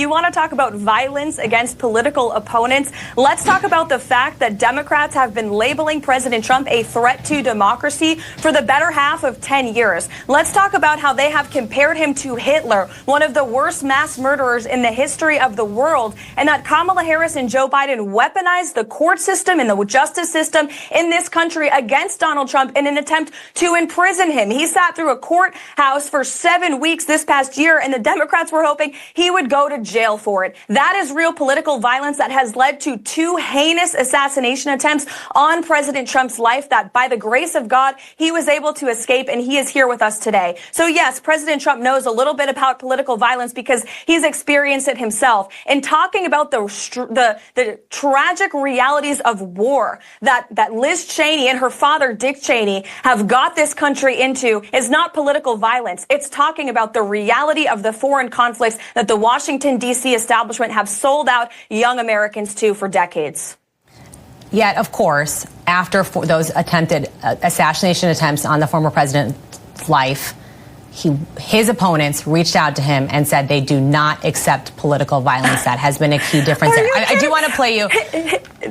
you want to talk about violence against political opponents? Let's talk about the fact that Democrats have been labeling President Trump a threat to democracy for the better half of 10 years. Let's talk about how they have compared him to Hitler, one of the worst mass murderers in the history of the world, and that Kamala Harris and Joe Biden weaponized the court system and the justice system in this country against Donald Trump in an attempt to imprison him. He sat through a courthouse for 7 weeks this past year, and the Democrats were hoping he would go to jail for it. That is real political violence that has led to 2 heinous assassination attempts on President Trump's life that, by the grace of God, he was able to escape, and he is here with us today. So yes, President Trump knows a little bit about political violence because he's experienced it himself. And talking about the tragic realities of war that Liz Cheney and her father, Dick Cheney, have got this country into is not political violence. It's talking about the reality of the foreign conflicts that the Washington, D.C. establishment have sold out young Americans to for decades. Yet, of course, after those attempted assassination attempts on the former president's life, his opponents reached out to him and said they do not accept political violence. That has been a key difference. I do want to play you.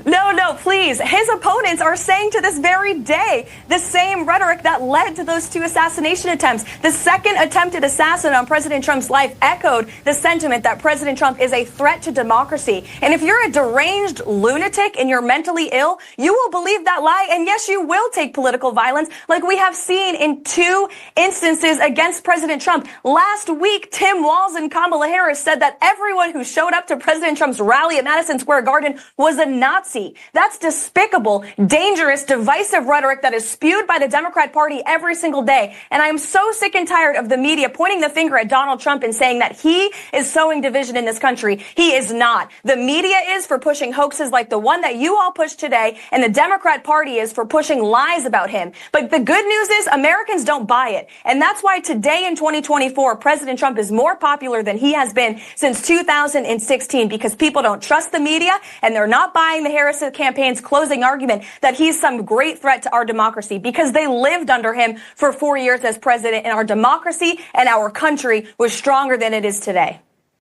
No, please. His opponents are saying to this very day the same rhetoric that led to those 2 assassination attempts. The second attempted assassin on President Trump's life echoed the sentiment that President Trump is a threat to democracy. And if you're a deranged lunatic and you're mentally ill, you will believe that lie. And yes, you will take political violence like we have seen in 2 instances against President Trump. Last week, Tim Walz and Kamala Harris said that everyone who showed up to President Trump's rally at Madison Square Garden was a Nazi. That's despicable, dangerous, divisive rhetoric that is spewed by the Democrat Party every single day. And I am so sick and tired of the media pointing the finger at Donald Trump and saying that he is sowing division in this country. He is not. The media is for pushing hoaxes like the one that you all pushed today, and the Democrat Party is for pushing lies about him. But the good news is Americans don't buy it. And that's why today in 2024, President Trump is more popular than he has been since 2016 because people don't trust the media and they're not buying the Harris campaign's closing argument that he's some great threat to our democracy because they lived under him for 4 years as president and our democracy and our country was stronger than it is today.